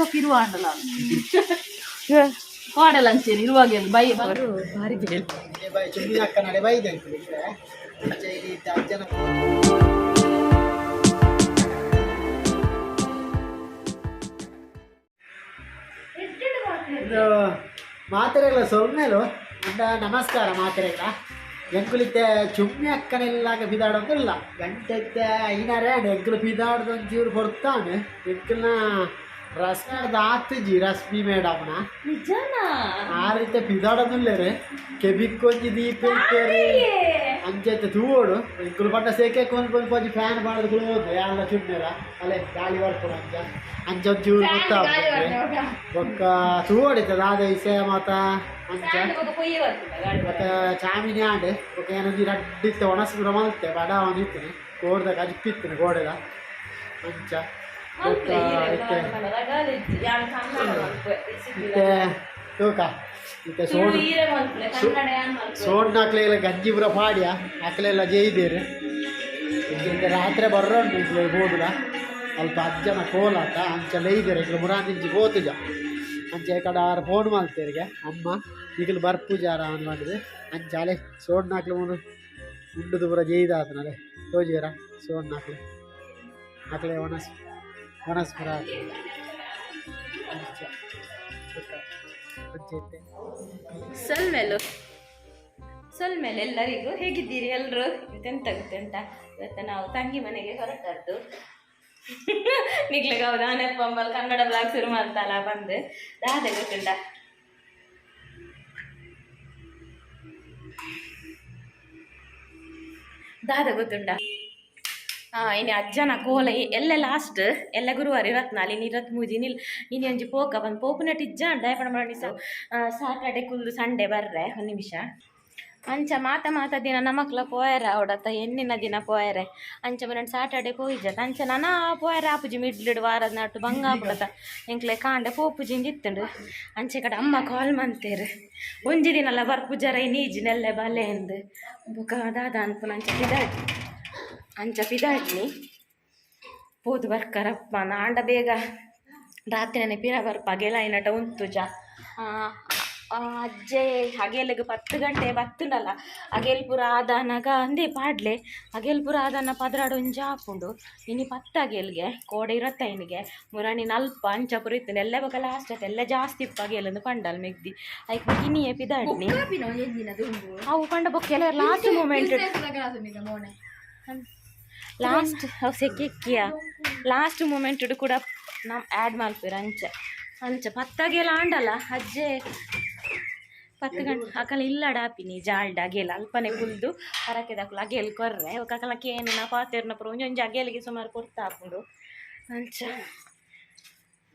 ಬಗ್ಗೆ ಇರುವ ಅಂಡಲ್ಲ ಕಾಡಲ್ಲ ಅಂಚೇರಿ ಇರುವಾಗ ಬೈ ಬರು ಭಾರಿ ಬೇಡ ಬೈ ಚುಮ್ಮಿ ಅಕ್ಕ ನಡೆ ಬೈದೆ ಅಜ್ಜನ ಇದು ಮಾತ್ರೆಗಳ ಸೊಮ್ಮೆಲು ಅಂದ ನಮಸ್ಕಾರ ಮಾತ್ರೆಗಳ ಎಂಕುಲಿತ್ತೆ ಚುಮ್ಮಿ ಅಕ್ಕನೆಲ್ಲಾಗ ಬಿದಾಡೋದಿಲ್ಲ ಗಂಟೆ ಐನಾರೇ ಎಂಕುಲು ಬಿದಾಡ್ದು ಒಂಚೂರು ಕೊಡ್ತಾನೆ ಎಂಕಲ್ನ ರಸ್ನಾಡ್ದು ಆತಜಿ ರಶ್ಮಿ ಮೇಡಮ್ನ ನಿಜನಾ ಆ ರೀತಿ ಬಿದಾಡೋದಿಲ್ಲರೆ ಕೆಬಿಕ್ಕೊಂಜಿ ದೀಪ ಇರ್ತೇರಿ ಅಂಚೆ ತೂವೋಡು ಎಂಕುಲು ಪಟ್ಟ ಸೇಕೆ ಕೊಂಡ್ಕೊಂಡು ಕೊಂಚ ಫ್ಯಾನ್ ಮಾಡೋದು ಹೋದು ಎಲ್ಲ ಚುಮ್ಮೆರ ಅಲ್ಲೇ ಗಾಳಿ ಬರ್ಕೊಡು ಅಂಚ ಒಂಚೂರು ಗೊತ್ತಾಗ್ತದೆ ಒಕ್ಕ ತೂವಡಿತದ ಆದ ವಿಷಯ ಮಾತ ಅಂಚ ಮತ್ತೆ ಚಾಮಿನಿ ಆಂಡೆ ఒక ఎనర్జీ రడ్డితే వనస్పుర మల్తే బడ అనిత్తిని కోడద కజిప్పిత్తిని గోడద అంచ ತೂಕ ಇತ್ತೆ ಸೋಡ್ ನಾಕ್ಲೆಲ್ಲ ಗಂಜಿ ಪುರ ಪಾಡ್ಯ ಅಕ್ಲೆಲ್ಲ ಜೈದೇರು ಇಂದ ರಾತ್ರಿ ಬರ್ರೋಂಡು ಇಟ್ಲೆ ಬೋಡುಲ ಅಲ್ಪ ಅಜ್ಜನ ಕೋಲಾಟ ಅಂಚ ಲೈದೇರು ಇಟ್ಲೆ ಮುರಾಂದಿಂಚಿ ಗೋತುಜ ಅಂಚೆ ಕಡೆ ಆರು ಫೋನ್ ಮಾಡ್ತೇರಿಗೆ ಅಮ್ಮ ಈಗಲು ಬರ್ಪೂಜಾರ ಅನ್ ಮಾಡಿದೆ ಅಂಚಾಲೆ ಸೋಡ್ ನಾಕ್ಲು ಮುನು ಉಂಡುದು ಪುರ ಜೈದಾತನಲೆ ತೋಜಿಯರ ಸೋಡ್ ನಾಕ್ಲೆ ನಾಕ್ಲೆ ವನಸ್ಪುರ ಸೊಲ್ಮೇಲೆ ಎಲ್ಲರಿಗೂ ಹೇಗಿದ್ದೀರಿ ಎಲ್ಲರೂ ಎಂತ ಗೊತ್ತುಂಟ ಇವತ್ತು ನಾವು ತಂಗಿ ಮನೆಗೆ ಹೊರಟದ್ದು ನಿಗ್ಲಿಗೆ ಹೌದು ಆನೆಪ್ಪಂಬಲ್ ಕನ್ನಡ ಬ್ಲಾಗ್ ಶುರು ಮಾಡ್ತಲ್ಲ ಬಂದು ದಾದೆ ಗೊತ್ತುಂಟ ಇನ್ನು ಅಜ್ಜನ ಕೋಲ ಎಲ್ಲ ಲಾಸ್ಟ್ ಎಲ್ಲ ಗುರುವಾರ ಇರತ್ನಾಲಿ ನೀರತ್ ಮೂಜಿ ನೀನು ಒಂಜಿ ಪೋಕ ಬಂದು ಪೋಪುನಟ್ಟು ಇಜ್ಜ ಡಯಪಣ ಮಾಡಿ ಸಾಟರ್ಡೆ ಕುಲ್ದು ಸಂಡೇ ಬರ್ರೆ ಒಂದು ನಿಮಿಷ ಅಂಚ ಮಾತ ದಿನ ನಮಕ್ಲ ಪೋಯರ ಅವಡತ್ತ ಹೆಣ್ಣಿನ ದಿನ ಪೋಯರೆ ಅಂಚ ಬರೋಣ ಸಾಟರ್ಡೆ ಪೋಯಿಜತ್ ಅಂಚ ನಾನಾ ಪೋಯರ ಆಪುಜಿ ಮಿಡ್ಲಿಡ್ ವಾರದ ನಟ್ಟು ಬಂಗಾಪುಡತ ಎಂಕ್ಲೆ ಕಾಂಡೆ ಪೋಪುಜಿಂದ ಇತ್ತುಂಡು ಅಂಚೆ ಕಡೆ ಅಮ್ಮ ಕಾಲ್ ಮಂತೇರು ಒಂಜಿ ದಿನಲ್ಲ ಬರ್ಪುಜರ ನೀಜಿನೆಲ್ಲ ಬಲೆ ಎಂದು ಬುಕ ದಾದ ಅನ್ಪುನ ಅಂಚ ಪಿದಾಡ್ನಿ ಪೋದು ಬರ್ಕರಪ್ಪ ನಾಂಡ ಬೇಗ ರಾತ್ರಿನೇ ಪಿರ ಬರ್ಪ ಗೆಲ ಏನಟ ಉಂತುಜ ಅಜ್ಜೆ ಹಗೇಲಿಗೆ 10 ಗಂಟೆ ಬತ್ತುಂಡಲ್ಲ ಅಗೇಲ್ಪುರ ಆದಾನಾಗ ಅಂದೇ ಪಾಡ್ಲೆ ಅಗೇಲ್ಪುರ ಆದಾನ ಪದ್ರಾಡು ಒಂಜಿ ಆಪುಂಡು ಇನಿ 10 ಅಗೇಲ್ಗೆ ಕೋಡೆ ಇರತ್ತೈನಿಗೆ ಮುರಾಣಿ ನಲ್ಪ ಅಂಚಪುರ ಇತ್ತು ಎಲ್ಲ ಬಕ ಲಾಸ್ಟ್ ಆಯ್ತು ಎಲ್ಲ ಜಾಸ್ತಿ ಇಪ್ಪ ಅಗೇಲಂದು ಪಂಡಲ್ ಮೆಗ್ದಿ ಐಕ್ ಗಿನಿಯೇ ಪಿದಾಡ್ನಿ ಅವು ಪಂಡ ಬೊಕ್ಕ ಎಲ್ಲ ಲಾಸ್ಟ್ ಮೂಮೆಂಟ್ ಲಾಸ್ಟ್ ಅವು ಸೆಕ್ಕಿಯ ಲಾಸ್ಟ್ ಮೂಮೆಂಟ್ ಕೂಡ ನಾವು ಆ್ಯಡ್ ಮಾಡ್ತೀರ ಅಂಚ 10 ಅಗೇಲ ಆಂಡಲ್ಲ ಅಜ್ಜೆ 10 ಗಂಟೆ ಅಕಲ ಇಲ್ಲಡ ಆಪಿನಿ ಜಾಲ್ಡ ಅಗೇಲ ಅಲ್ಪನೆ ಕುಲ್ದು ಹೊರಕ್ಕೆ ದಾಕಲು ಅಗೇಲ್ ಕೊರ್ರೆ ಅಕಲ ಕೇನಿನ ಪಾತೆರ್ನ ಪುರ ಒಂಜೊಂಜಿ ಅಗೇಲಿಗೆ ಸುಮಾರು ಕೊಡ್ತಾ ಹಾಕೊಂಡು ಅಂಚ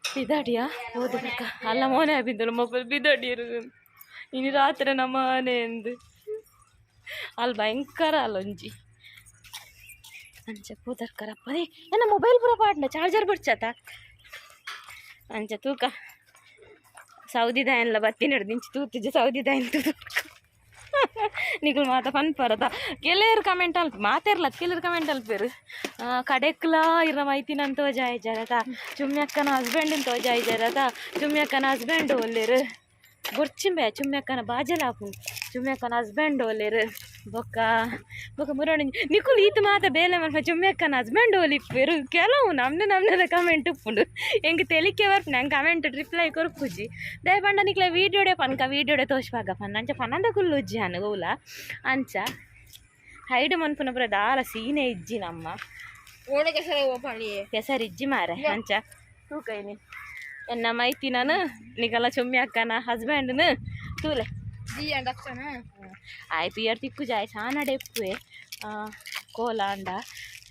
ಬಿದಾಡಿಯ ಓದಬೇಕ ಅಲ್ಲ ಮೋನೆ ಬಿದ್ದಳು ಮೊಬೈಲ್ ಬಿದಾಡಿರು ಇನ್ನು ರಾತ್ರಿ ನಮ್ಮ ಮನೆ ಎಂದು ಅಲ್ಲಿ ಭಯಂಕರ ಅಲ್ಲೊಂಜಿ ಅಂಚ ಪೂದರ್ಕರಪ್ಪ ಏನ ಮೊಬೈಲ್ ಪೂರ ಪಾಡ್ನ ಚಾರ್ಜರ್ ಬಿಡ್ಸತ್ತ ಅಂಚ ತೂಕ ಸೌದಿ ದಾಯನ್ಲ ಬತ್ತಿ ನಡ್ದಿಂಚು ತೂತಿಜ ಸೌದಿ ದಾಯನ್ ತೂತು ನಿಗಲ್ ಮಾತ ಫನ್ ಪರದ ಕೆಲರು ಕಮೆಂಟ್ ಅಲ್ಪ ಮಾತೇರ್ಲ ಕೆಲರು ಕಮೆಂಟ್ ಅಲ್ಪೇರು ಕಡೆಕ್ಲ ಇರ ಮೈತಿನ ತೋಜಾಯ್ ಜರತ ಚುಮ್ಯಕ್ಕನ ಹಸ್ಬೆಂಡಿನ ತೋಜಾಯ್ ಜರತ ಚುಮ್ಯಕ್ಕನ ಹಸ್ಬೆಂಡ್ ಒಲ್ಲೇರು ಗೊರ್ಚಿಂಬೆ ಚುಮ್ಯಕ್ಕನ ಬಾಜಲಾಪು ಚುಮ್ಯಕ್ಕನ ಹಸ್ಬೆಂಡ್ ಒಲ್ಲೇರು ಬೊಕ್ಕ ಮುರಾಣಿ ನಿಕುಲ್ ಈತ ಮಾತ ಬೇಲೆ ಮಲ್ಪ ಚುಮ್ಯಕ್ಕನ ಹಸ್ಬೆಂಡ್ ಒಲಿಪ್ಪೇರು ಕೆಲವು ನಮ್ದ ಕಮೆಂಟ್ ಉಪ್ಪುಂಡು ಹೆಂಗೆ ತೆಲಿಕೆ ಬರ್ಪ ನಂಗೆ ಕಮೆಂಟ್ ರಿಪ್ಲೈ ಕೊರ್ಪುಜಿ ದಯಪಂಡ ನಿಕ್ಲ ವೀಡಿಯೋಡೆ ಪನ್ಕ ವೀಡಿಯೋಡೆ ತೋಷ್ಪಾಗ ಪನ್ನ ಅಂಚ ಪನ್ನಂದ ಕುಲ್ಲು ಉಜ್ಜಿ ಅನ್ನ ಗೋಲ ಅಂಚ ಹೈಡ್ ಮನ್ಪುನ ಪುರ ದಾಲ ಸೀನೆ ಇಜ್ಜಿ ನಮ್ಮ ಕೆಸರು ಇಜ್ಜಿ ಮಾರೆ ಅಂಚ ತೂಕೈನಿ ಎನ್ನ ಮೈತಿ ನಾನು ನಿಗಲ ಚುಮ್ಯಕ್ಕನ ಹಸ್ಬೆಂಡ್ನು ತೂಲೆ ಆಯ್ತು ಇಯರ್ ತಿಕ್ಕು ಜಾಯ್ ಸಾನ ಡೆಪ್ಪುವೆ ಕೋಲ ಅಂಡ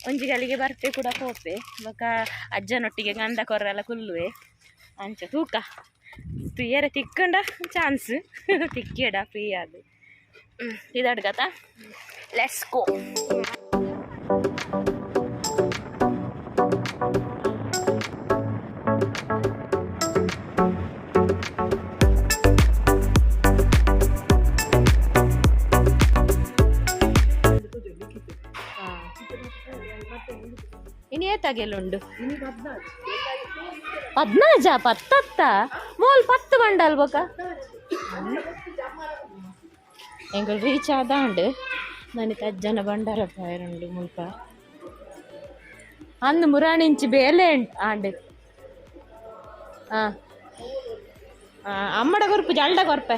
ಒಂಜಿಗಳಿಗೆ ಬರ್ತೆ ಕೂಡ ಕೋಪೆ ಬೊಕ ಅಜ್ಜನೊಟ್ಟಿಗೆ ಗಂಧ ಕೊರ್ರೆಲ್ಲ ಕುಲ್ಲುವೆ ಅಂಚ ತೂಕ ತುಯ್ಯರೆ ತಿಕ್ಕಂಡ ಚಾನ್ಸ್ ತಿಕ್ಕಿಯಡ ಫ್ರೀ ಅದು ಇದಡ್ಗತ ಲೆಟ್ಸ್ ಗೋ ಇನಿ ಏತಾಗೆಲ್ಲುಂಡು 15 పత్తత్త మోల్ 10 బండాలు బొక ఎంగల్ రీచ్ ఆదాండు ನನಗೆ ಅಜ್ಜನ ಬಂಡಾರ ಪಾಯರಂಡು ಮುಲ್ಪ ಅಂದು ಮುರಾಣಿಂಚಿ ಬೇಲೆ ಆಂಡು ಅಮ್ಮಡ ಕೊರ್ಪು ಜಲ್ಡ ಕೊರ್ಪೆ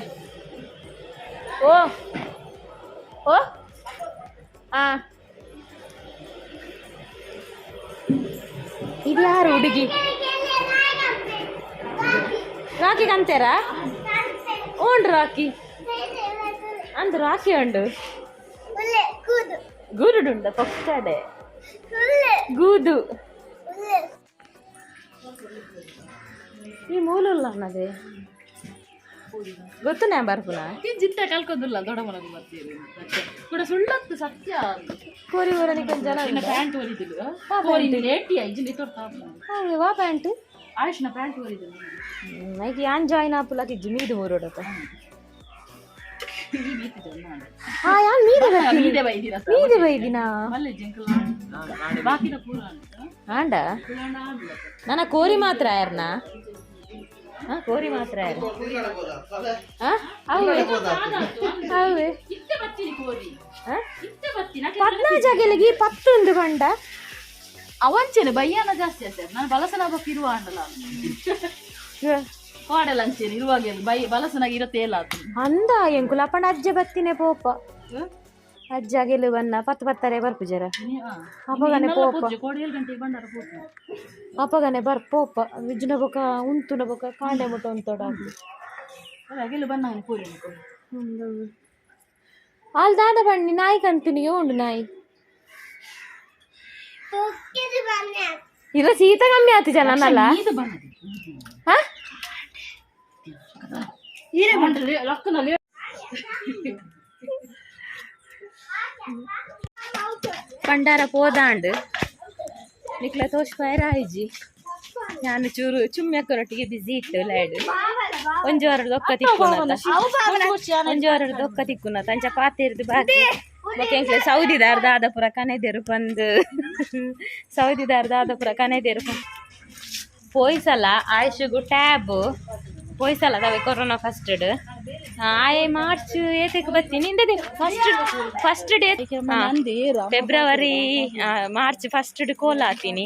ಓ ಓ ಇದು ಯಾರು ಹುಡುಗಿ ರಾಖಿ ಕಂತೇರಾ ಓಂಡು ರಾಖಿ ಅಂದು ರಾಖಿ ಉಂಡು ಗೂರುಡುಂಡ ಪಕ್ಕಡೆ ಗೂದು ಈ ಮೂಲಲ್ಲ ಅನ್ನದೇ ಗೊತ್ತು ನಾ ಬರ್ಪುನ ಜಿತ್ತ ಕಲ್ಕೋದಿಲ್ಲ ದೊಡ್ಡ ಮನೆಗೆ ಬರ್ತೀವಿ ಕೂಡ ಸುಳ್ಳತ್ತು ಸತ್ಯ ಕೋರಿ ಊರನಿ ಕೊಂಚ ಜನ ಪ್ಯಾಂಟ್ ಹೊರಿದಿಲ್ಲ ಕೋರಿ ರೇಟಿ ಐಜಿಲಿ ತೋರ್ತಾ ವಾ ಪ್ಯಾಂಟ್ ಆಯುಷ್ನ ಪ್ಯಾಂಟ್ ಹೊರಿದಿಲ್ಲ ನೈಕ್ ಯಾನ್ ಜಾಯಿನ್ ಆಪುಲಕ್ಕೆ ಜಿಮಿದು ಮೂರೋಡತ್ತ ಯಾನ್ ಮೀದೆ ಬೈದಿನ ಆಂಡ ನನ್ನ ಕೋರಿ ಮಾತ್ರ ಯಾರನ ಕೋರಿ ಮಾತ್ರ ಯಾರು ಅವೇ 15 ಜಗಲಿಗೆ 10 ಬಂಡ ಅವಂಚೆನೆ ಬಯ್ಯಾನ ಜಾಸ್ತಿ ಆಗ್ತದೆ ನಾನು ಬಲಸನ ಬಗ್ಗೆ ಇರುವ ಅಂಡಲ್ಲ ಕಾಡಲ್ಲ ಅಂಚೇನೆ ಇರುವಾಗ ಬಲಸನಾಗಿ ಇರತ್ತೆ ಇಲ್ಲ ಅಂದ ಎಂಕುಲ ಅಪ್ಪನ ಅಜ್ಜ ಬತ್ತಿನೇ ಪೋಪ ಅಜ್ಜ ಗೆಲು ಬನ್ನ 10 ಬರ್ಪು ಜರ ಅಪ್ಪಗನೆ ಪೋಪ ಕೋಡಿ 7 ಗಂಟೆಗೆ ಬಂಡಾರ ಪೋಪ ಅಪ್ಪಗನೆ ಬರ್ ಪೋಪ ವಿಜ್ನ ಬೊಕ ಉಂತುನ ಬೊಕ ಕಾಂಡೆ ಮುಟ್ಟ ಉಂತೋಡಾಗ್ಲಿ ಗೆಲು ಬನ್ನ ಕೋರಿ ಆಲ್ ದಾದ ಬಣ್ಣಿ ನಾಯಿ ಕಂತಿನಿಗೆ ಉಂಡು ನಾಯಿ ಇರ ಶೀತ ಕಮ್ಮಿ ಆತಿ ಜನನಲ್ಲ ಪಂಡಾರ ಪೋದಾಂಡ್ ನಿಕ್ಲ ತೋಷ್ ಫೈರ್ ಆಯ್ಜಿ ನಾನು ಚೂರು ಚುಮ್ಮೆಕ್ಕರೊಟ್ಟಿಗೆ ಬಿಸಿ ಇತ್ತು ಲ್ಯಾಡ್ ಒಂಜು ವಾರದ ಒಕ್ಕ ತಿಕ್ಕುನತ ಅಂಚ ಪಾತೆರ್ದು ಬಾಕಿ ಮತ್ತೆ ಸೌದಿದಾರ್ ದಾದಪುರ ಕನೆದೇರು ಬಂದು ಸೌದಿದಾರ್ ದಾದಪುರ ಕನೆದೇರು ಪೋಯ್ಸಲ ಆಯುಷಗು ಟ್ಯಾಬ್ ಪೋಯ್ಸಲ ತವೆ ಕೊರೋನಾ ಫಸ್ಟ್ ಆಯ್ ಮಾರ್ಚ್ ಏತಕ್ಕೆ ಬರ್ತೀನಿ first day February March first ಕೋಲ್ ಹಾತೀನಿ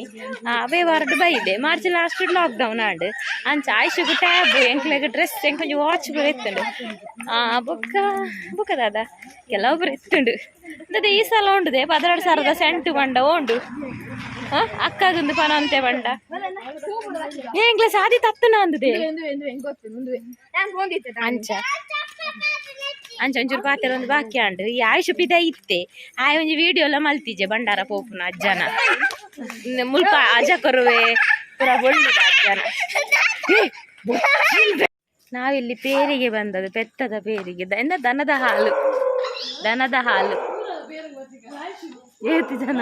ಅವೇ ವಾರಡ್ ಬೈದೆ ಮಾರ್ಚ್ ಲಾಸ್ಟ್ ಲಾಕ್ಡೌನ್ ಆಡ್ ಅಂಚ ಆಯುಷಗು ಟ್ಯಾಬ್ ಎಂಕ್ಲೆಗ್ ಡ್ರೆಸ್ ಎಂಕೊಂಚ ವಾಚ್ ಎತ್ತುಂಡು ಬುಕ್ಕ ದಾದ ಕೆಲವೊಬ್ರು ಎತ್ತುಂಡು ಅದೇ ಈ ಸಲ ಉಂಡುದೆ 12,000 ಸೆಂಟ್ ಬಂಡ ಉಂಡು ಅಕ್ಕಗೊಂದು ಪನಂತೆ ಬಂಡ ಏಂಗ್ಲ ಸಾದಿ ತಪ್ಪನ ಅಂದುದೆ ಅಂಚ ಒಂಚೂರು ಪಾತೆರ ಒಂದು ಬಾಕಿ ಅಂಡು ಈ ಆಯುಷ್ ಪಿದ ಇತ್ತೆ ಆಯ್ ಒಂಜಿ ವಿಡಿಯೋ ಎಲ್ಲ ಮಲ್ತಿಜೆ ಬಂಡಾರ ಪೋಪುನ ಅಜ್ಜನ ಮುಲ್ಪ ಅಜ್ಜ ಕೊರುವೆ ಪುರ ಒಳ್ಳೆದ ಅಜ್ಜನ ನಾವಿಲ್ಲಿ ಪೇರಿಗೆ ಬಂದದ್ದು ಪೆತ್ತದ ಪೇರಿಗೆ ದನದ ಹಾಲು ಏತಿ ಜನ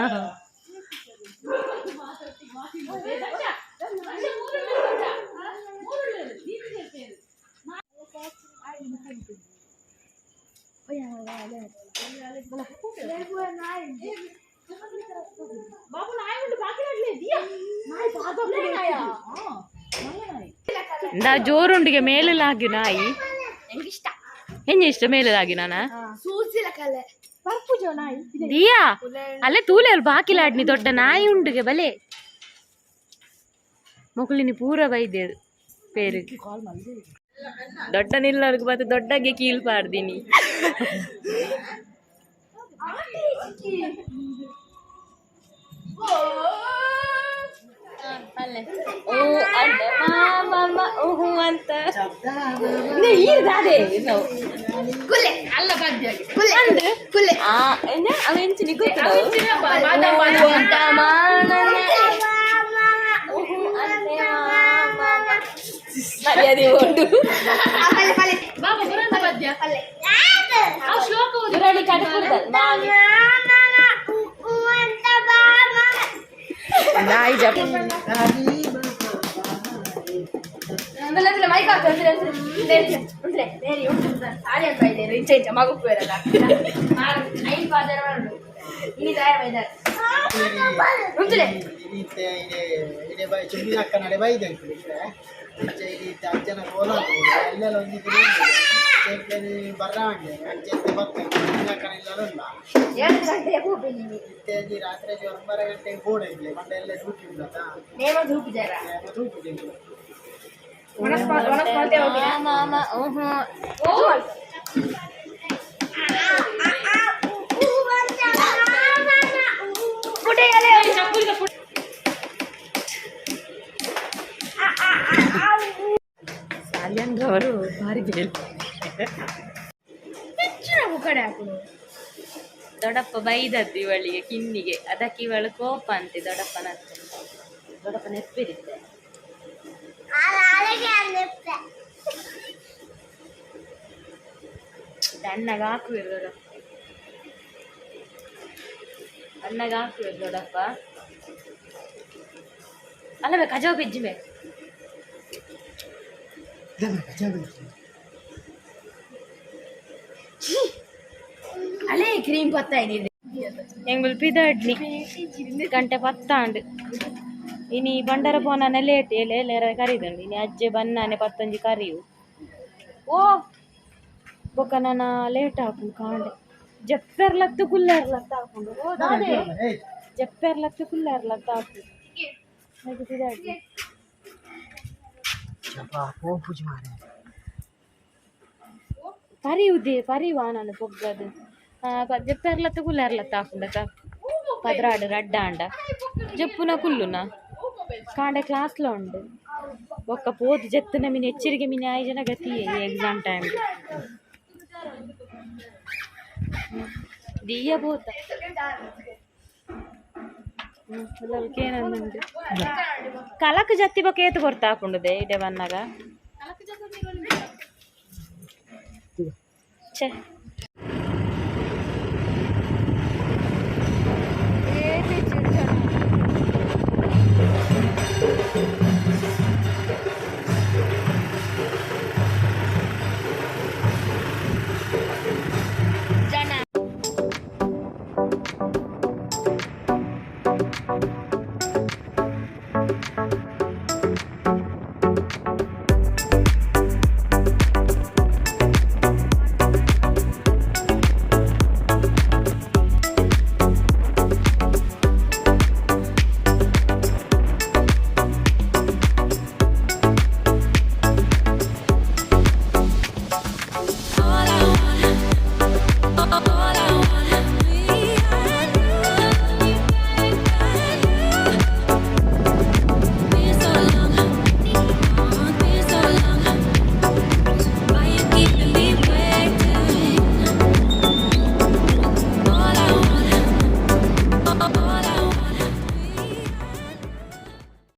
ಜೋರುಂಡಿಗೆ ಮೇಲಾಗಿ ನಾಯಿ ಹೆಂಗೆ ಇಷ್ಟ ಮೇಲಾಗಿ ನಾನ ದಿಯಾ ಅಲ್ಲೇ ತೂಲೆ ಅಲ್ಲಿ ಬಾಕಿಲಾಡ್ನಿ ದೊಡ್ಡ ನಾಯಿ ಉಂಡುಗೆ ಬಲೆ ಮೊಕಲಿನಿ ಪೂರ ಬೈದೇರು ಪೇರಿಗೆ ದೊಡ್ಡ ನಿಲ್ಲರ್ಗು ಮತ್ತೆ ದೊಡ್ಡಗೆ ಕೀಲ್ ಪಾಡ್ದೀನಿ ಅಂತ ಅವೆಂಚಿನಿ ಮರ್ಯಾದೆ ಉಂಟು ನಾಯಿ ಜಪ ಮಗು ಇತ್ತೆ ಇಡೆ ಬೈ ಚುಮ್ಮಿ ಅಕ್ಕ ನಡೆ ಬೈದೆ ಅಂಚೆ ಇತ್ತೆ ಅಜ್ಜನ ಕೋಲಾರು ಅಲ್ಲೆಲ್ಲ ಒಂದಿದ್ದು ಚೇಂಪೇನಿ ಬರ್ರಾಂಡೆ ಅಂಚೆ ಬರ್ತದೆ ಚುಮ್ಮಿ ಅಕ್ಕನ ಇಲ್ಲಲ್ಲ ಇತ್ತೆ ರಾತ್ರಿ 9 ಗಂಟೆಗೆ ಬೋರ್ಡ್ ಇದ್ಲೆ ಮಂಡೆ ಎಲ್ಲ ಡ್ಯೂಟಿ ಉಂಟಾ ಧೂಪು ಸಾಲಿಯನ್ರವರು ಭಾರಿ ಬೇಲ್ ದೊಡ್ಡಪ್ಪ ಬೈದದ್ದು ಇವಳಿಗೆ ಕಿನ್ನಿಗೆ ಅದಕ್ಕೆ ಇವಳು ಕೋಪ ಅಂತೆ ದೊಡ್ಡಪ್ಪನ ದೊಡ್ಡಪ್ಪನ ಎಪ್ಪಿರುತ್ತೆ ಅಣ್ಣಗೆ ಹಾಕುವಿರು ದೊಡ್ಡಪ್ಪ ಅಣ್ಣಗೆ ಹಾಕುವಿರು ದೊಡ್ಡಪ್ಪ ಅಲ್ಲವೇ ಕಜಾವ್ ಬೆಜ್ಜಿಮೆ ಅಲ್ಲೇ ಕ್ರೀಮ್ ಪತ್ತಾಯಿದೆ ಎಂಗುಲ್ ಪಿದಡ್ಲಿ ಗಂಟೆ ಪತ್ತಾಂಡು ಇನಿ ಬಂಡರ ಪೋನಾನೆ ಲೇಟ್ ಎಲೆರ ಕರಿದುಂಡು ಇನಿ ಅಜ್ಜೆ ಬನ್ನಾನೆ ಪತ್ತೊಂಜಿ ಕರಿಯು ಓ ಬೊಕ್ಕ ನನ್ನ ಲೇಟ್ ಹಾಕೊಂಡು ಕಾಂಡೆ ಜಪ್ಪೆರ್ಲತ್ತು ಕುಲ್ಲೆರ್ಲತ್ತು ಹಾಕೊಂಡು ಜಪ್ಪೆರ್ಲತ್ತು ಕುಲ್ಲೆರ್ಲತ್ತು ಹಾಕು ಹಾಗೆ ಪಿದಡ್ಲಿ ಪರಿಯುದೇ ಪರಿವಾ ನಾನು ಪೊಗ್ಗದು ಜಪ್ಪೆರ್ಲತ್ತು ಕುಲ್ಲೆರ್ಲತ್ತು ಹಾಕೊಂಡ ಪದ್ರಾಡು ರಡ್ಡಾಂಡ ಜಪ್ಪುನ ಕುಲ್ಲುನ ಕಾಂಡೆ ಕ್ಲಾಸ್లో ఉండు ఒక్క పోతు చెప్తున్న మీ హెచ్చరిక మీ న్యాయజన గతి ఎగ్జామ్ టైం దియ్యబోతా ಏನಂದ್ರೆ ಕಲಕ್ ಜತ್ತಿ ಬಕ್ಕೆ ಏತು ಕೊಡ್ತಾ ಹಾಕೊಂಡುದೆ ಇಡೆ ಬನ್ನಾಗ ಛೇ